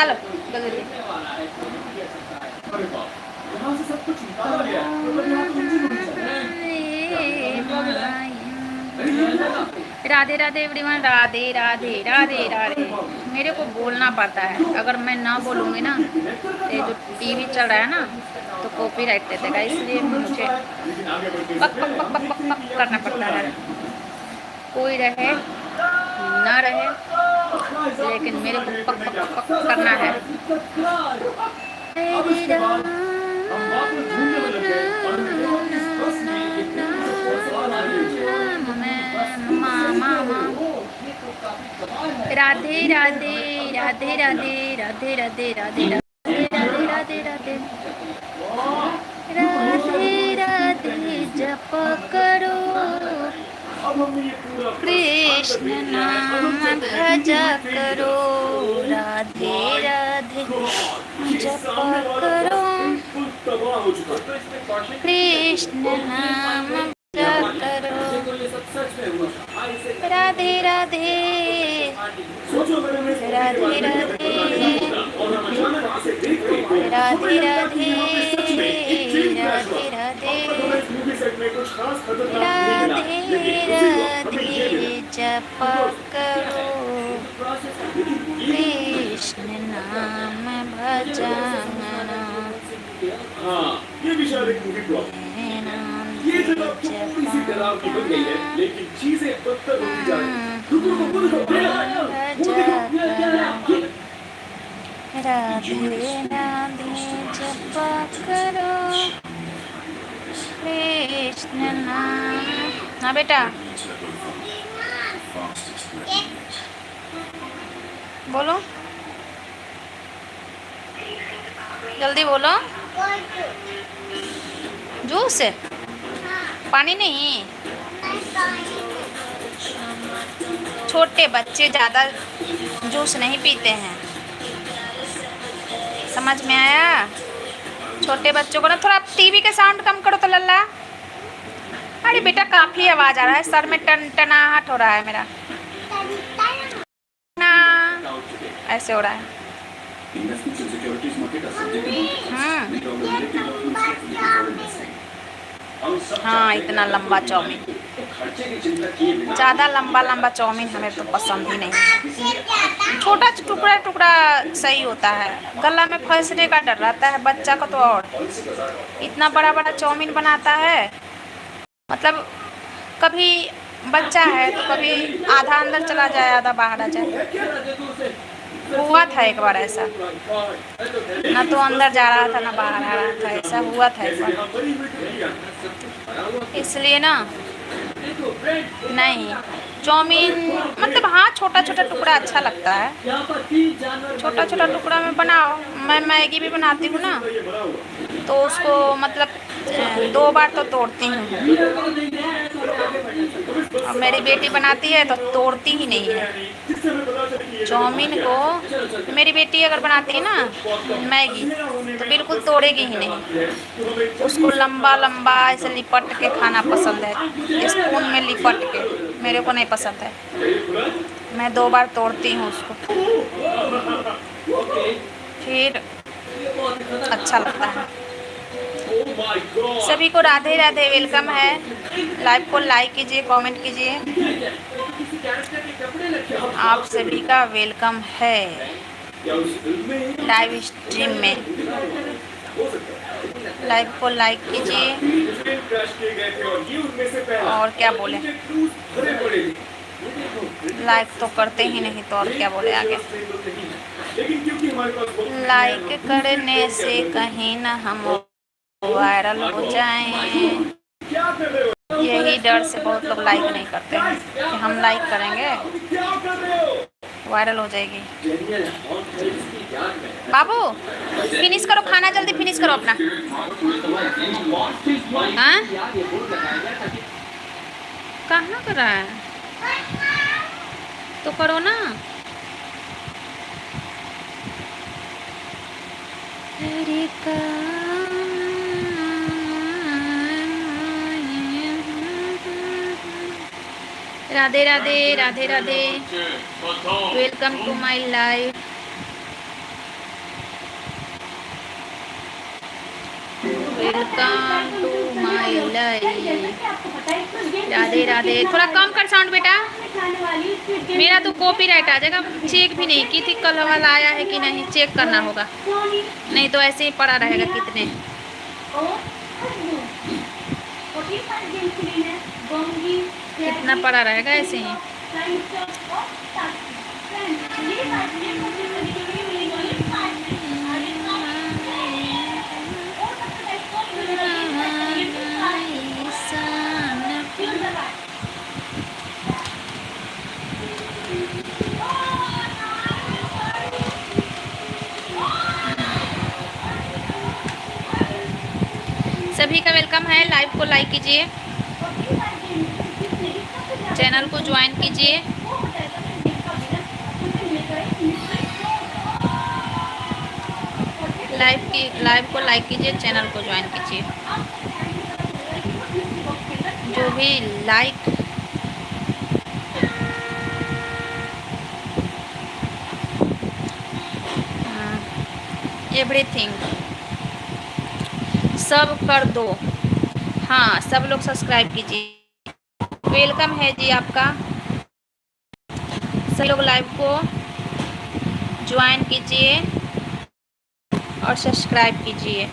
खा लो जल्दी। राधे राधे एवरीवन, राधे राधे राधे राधे। मेरे को बोलना पड़ता है, अगर मैं ना बोलूँगी ना तो ये जो टीवी चल रहा है ना तो कॉपीराइट दे देगा, इसलिए मुझे पक पक पक पक पक पक करना पड़ता है। कोई रहे ना रहे लेकिन मेरे को पक पक पक पक करना है। राधे राधे राधे राधे राधे राधे राधे राधे राधे राधे राधे राधे जप करो, कृष्ण नाम भजा करो, राधे राधे जप करो, कृष्ण नाम भजा करो, राधे राधे राधे राधे राधे राधे राधे राधे राधे राधे जप करो, कृष्ण नाम भजना, ये भी शायद एक मूवी ब्लॉक ये जगह थोड़ी सी डरावनी बन गई है, लेकिन चीजें बदतर होती जा रही हैं। राधे राधे जप करो, कृष्ण नाम। हाँ बेटा बोलो, जल्दी बोलो। जूस पानी नहीं, छोटे बच्चे ज़्यादा जूस नहीं पीते हैं, समझ में आया? छोटे बच्चों को ना थोड़ा टीवी के साउंड कम करो तो लल्ला। अरे बेटा काफ़ी आवाज़ आ रहा है, सर में टनटनाहट हो रहा है मेरा ना, ऐसे हो रहा है। हाँ इतना लंबा चाउमीन, ज़्यादा लंबा लंबा चाउमीन हमें तो पसंद ही नहीं। छोटा टुकड़ा टुकड़ा सही होता है, गला में फंसने का डर रहता है बच्चा को तो, और इतना बड़ा बड़ा चाउमीन बनाता है। मतलब कभी बच्चा है तो कभी आधा अंदर चला जाए आधा बाहर आ जाए। हुआ था एक बार ऐसा, ना तो अंदर जा रहा था ना बाहर आ रहा था, ऐसा हुआ था एक बार। इसलिए ना नहीं चाउमीन, मतलब हाँ छोटा छोटा टुकड़ा अच्छा लगता है, छोटा छोटा टुकड़ा में बनाओ। मैं मैगी भी बनाती हूँ ना तो उसको मतलब 2 बार तो तोड़ती हूँ, और मेरी बेटी बनाती है तो तोड़ती ही नहीं है चाउमीन को। मेरी बेटी अगर बनाती है ना मैगी तो बिल्कुल तोड़ेगी ही नहीं, उसको लंबा लंबा ऐसे लिपट के खाना पसंद है, स्पून में लिपट के। मेरे को नहीं पसंद है, मैं 2 बार तोड़ती हूँ उसको, फिर अच्छा लगता है। सभी को राधे राधे, वेलकम है। लाइव को लाइक कीजिए, कमेंट कीजिए, आप सभी का वेलकम है लाइव स्ट्रीम में। लाइव को लाइक कीजिए, और क्या बोले, लाइक तो करते ही नहीं तो और क्या बोले आगे। लाइक करने से कहीं ना हम वायरल हो जाएं, यही डर से बहुत लोग लाइक नहीं करते हैं कि हम लाइक करेंगे वायरल हो जाएगी। बाबू फिनिश करो खाना, जल्दी फिनिश करो अपना। हाँ कहाँ कर रहा है तो करो ना। Radhe Radhe Radhe Radhe, welcome to my life. Welcome to my life. Radhe Radhe. थोड़ा कम कर साउंड बेटा, मेरा तो कॉपीराइट आ जाएगा। चेक भी नहीं की थी कल वाला आया है कि नहीं, चेक करना होगा, नहीं तो ऐसे ही पड़ा रहेगा। कितने कितना पड़ा रहेगा ऐसे ही। सभी का वेलकम है। लाइव को लाइक कीजिए, चैनल को ज्वाइन कीजिए। लाइव को लाइक कीजिए, चैनल को ज्वाइन कीजिए। जो भी लाइक एवरीथिंग सब कर दो। हाँ, सब लोग सब्सक्राइब कीजिए। वेलकम है जी आपका। सब लोग लाइव को ज्वाइन कीजिए और सब्सक्राइब कीजिए।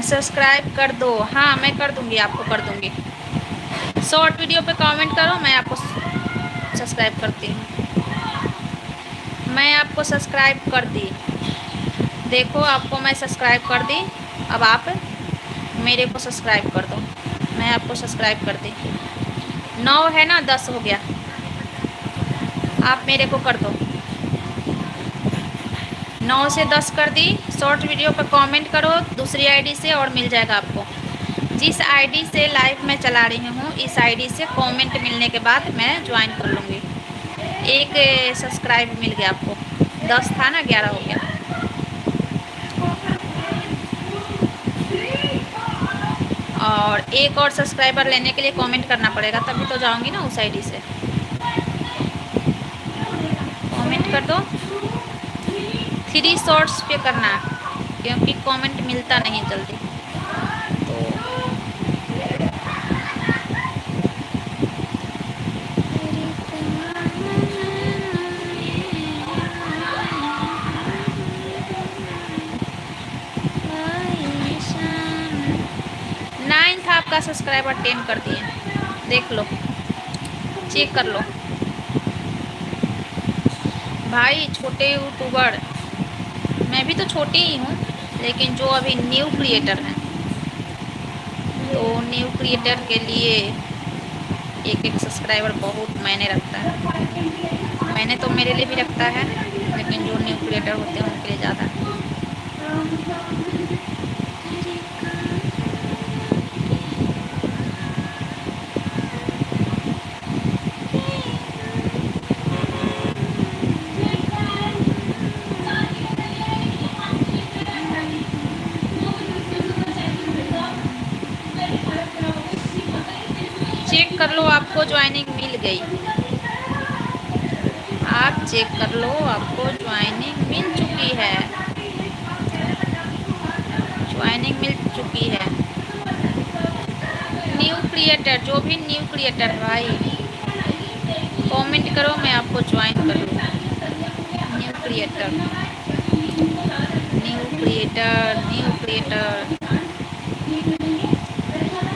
सब्सक्राइब कर दो। हाँ, मैं कर दूंगी, आपको कर दूंगी। शॉर्ट वीडियो पे कमेंट करो, मैं आपको सब्सक्राइब करती हूँ। मैं आपको सब्सक्राइब कर दी। देखो, आपको मैं सब्सक्राइब कर दी। अब आप मेरे को सब्सक्राइब कर दो। मैं आपको सब्सक्राइब कर दी। 9 है ना, 10 हो गया। आप मेरे को कर दो। 9 से 10 कर दी। शॉर्ट वीडियो पर कमेंट करो दूसरी आईडी से और मिल जाएगा आपको। जिस आईडी से लाइव में चला रही हूँ, इस आईडी से कमेंट मिलने के बाद मैं ज्वाइन कर लूँगी। एक सब्सक्राइब मिल गया आपको। 10 था ना, 11 हो गया। और एक और सब्सक्राइबर लेने के लिए कमेंट करना पड़ेगा, तभी तो जाऊंगी ना उस आईडी से। कमेंट कर दो। 3 शॉर्ट्स पे करना, क्योंकि कमेंट मिलता नहीं जल्दी। तो था आपका सब्सक्राइबर 10 कर दिए। देख लो, चेक कर लो भाई। छोटे यूट्यूबर, मैं भी तो छोटी ही हूँ, लेकिन जो अभी न्यू क्रिएटर हैं, तो न्यू क्रिएटर के लिए एक सब्सक्राइबर बहुत मायने रखता है। मैंने तो मेरे लिए भी रखता है, लेकिन जो न्यू क्रिएटर होते हैं उनके लिए ज़्यादा। चेक कर लो, आपको ज्वाइनिंग मिल गई। आप चेक कर लो, आपको ज्वाइनिंग मिल चुकी है। ज्वाइनिंग मिल चुकी है। न्यू क्रिएटर, जो भी न्यू क्रिएटर भाई कमेंट करो, मैं आपको ज्वाइन कर लूँ। New creator, new creator, new creator,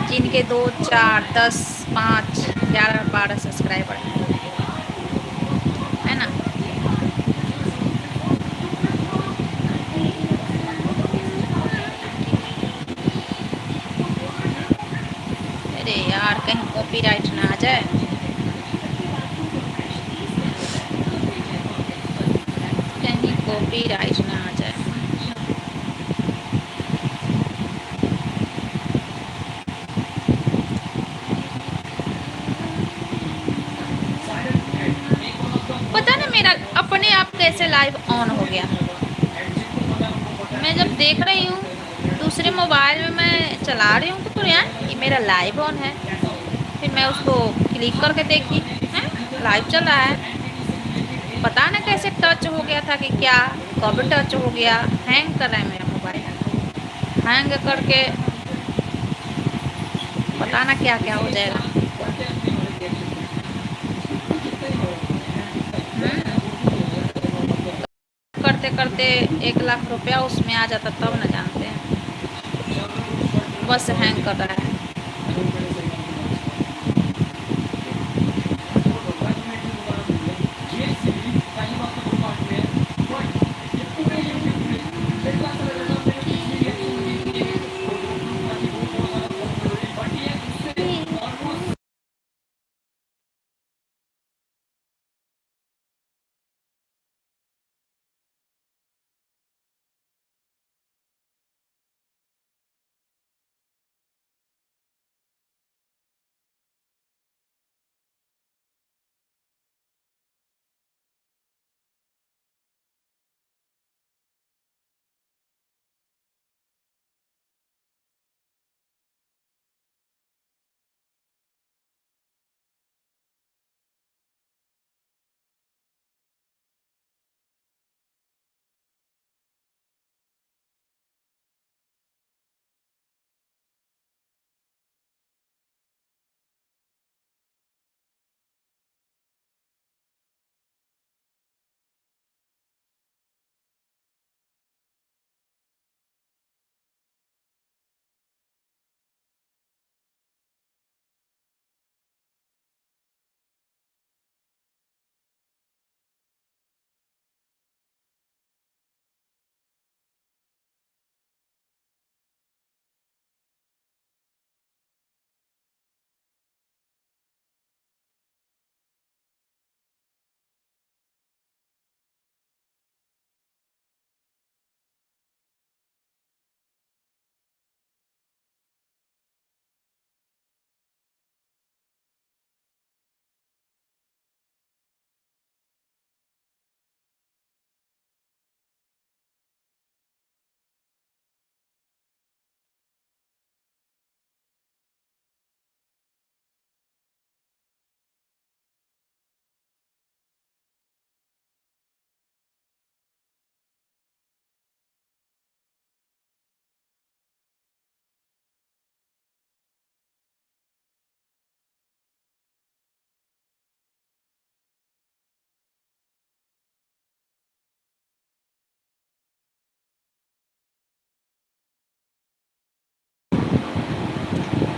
जिनके 2, 4, 10, 5, 11, 12 सब्सक्राइबर है ना। अरे यार, कहीं कॉपीराइट ना आ जाए। कहीं कॉपीराइट ना आ जाए। पता ना मेरा अपने आप कैसे लाइव ऑन हो गया। मैं जब देख रही हूँ दूसरे मोबाइल में, मैं चला रही हूँ तो यार ये मेरा लाइव ऑन है। फिर मैं उसको क्लिक करके देखी, है लाइव चल रहा है। पता ना कैसे टच हो गया था कि क्या, कब टच हो गया। हैंग कर रहा है मेरा मोबाइल, हैंग करके पता ना क्या क्या हो जाएगा। करते करते 1 लाख रुपया उसमें आ जाता तब न जानते हैं। बस हैंग कर रहा है।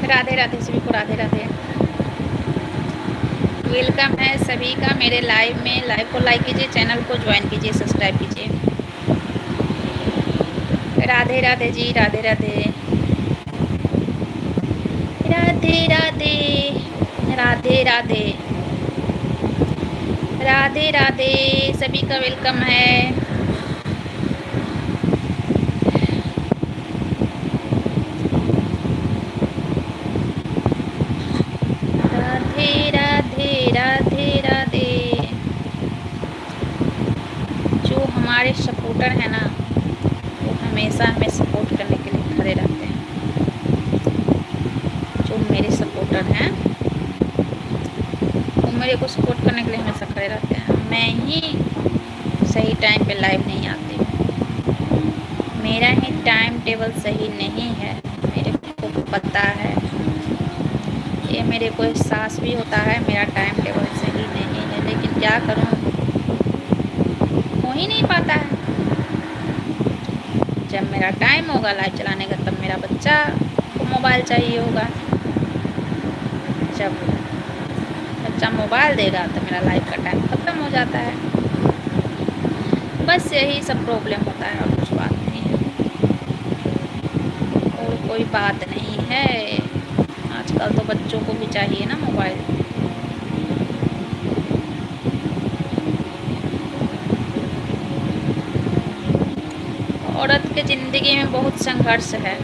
राधे राधे सभी को, राधे राधे। वेलकम है सभी का मेरे लाइव में। लाइव को लाइक कीजिए, चैनल को ज्वाइन कीजिए, सब्सक्राइब कीजिए। राधे राधे जी, राधे राधे, राधे राधे, राधे राधे, राधे राधे सभी का वेलकम है। राधे राधे, राधे राधे। जो हमारे सपोर्टर हैं ना, वो हमेशा हमें सपोर्ट करने के लिए खड़े रहते हैं। जो मेरे सपोर्टर हैं वो मेरे को सपोर्ट करने के लिए हमेशा खड़े रहते हैं। मैं ही सही टाइम पे लाइव नहीं आती हूँ, मेरा ही टाइम टेबल सही नहीं है, मेरे को पता है, ये मेरे को एहसास भी होता है मेरा टाइम टेबल सही नहीं है, लेकिन क्या करूँ, हो ही नहीं पाता है। जब मेरा टाइम होगा लाइव चलाने का तब मेरा बच्चा को मोबाइल चाहिए होगा, जब बच्चा मोबाइल देगा तो मेरा लाइव का टाइम ख़त्म हो जाता है। बस यही सब प्रॉब्लम होता है और कुछ बात नहीं है, और कोई बात नहीं है। आजकल तो बच्चों को भी चाहिए ना मोबाइल। औरत के ज़िंदगी में बहुत संघर्ष है,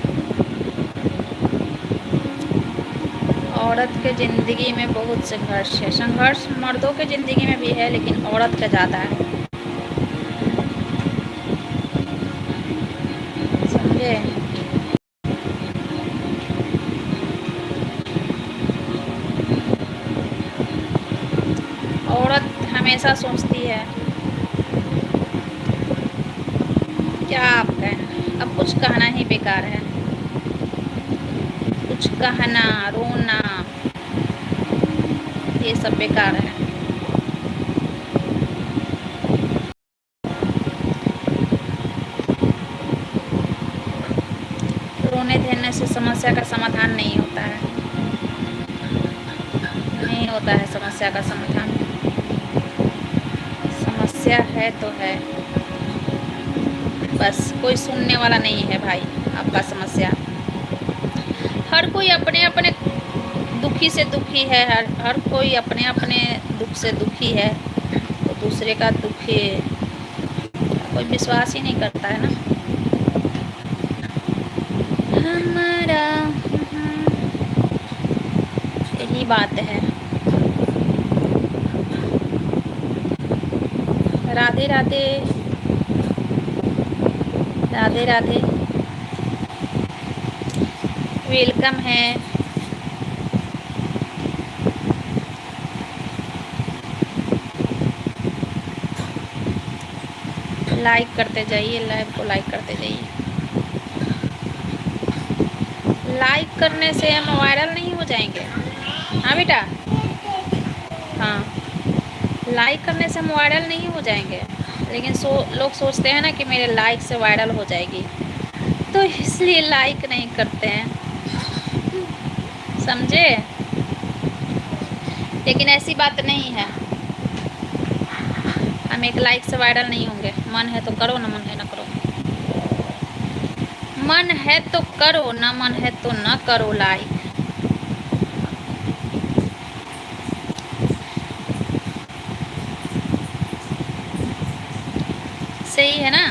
औरत के ज़िंदगी में बहुत संघर्ष है। संघर्ष मर्दों के ज़िंदगी में भी है, लेकिन औरत का ज़्यादा है, समझे। औरत हमेशा सोचती है क्या आप कहें, अब कुछ कहना ही बेकार है। कुछ कहना, रोना, ये सब बेकार है। रोने धोने से समस्या का समाधान नहीं होता है, नहीं होता है समस्या का समाधान। समस्या है तो है, बस कोई सुनने वाला नहीं है भाई आपका समस्या। हर कोई अपने अपने दुखी से दुखी है, हर कोई अपने अपने दुख से दुखी है, तो दूसरे का दुखी कोई विश्वास ही नहीं करता है ना। हमारा यही बात है। राधे राधे, राधे राधे, वेलकम है। लाइक करते जाइए, लाइव को लाइक करते जाइए। लाइक करने से हम वायरल नहीं हो जाएंगे? हाँ बेटा, हाँ, लाइक करने से हम वायरल नहीं हो जाएंगे, लेकिन लोग सोचते हैं ना कि मेरे लाइक से वायरल हो जाएगी, तो इसलिए लाइक नहीं करते हैं, समझे? लेकिन ऐसी बात नहीं है, हम एक लाइक से वायरल नहीं होंगे। मन है तो करो, ना मन है ना करो। मन है तो करो, ना मन है तो ना करो लाइक। सही है ना?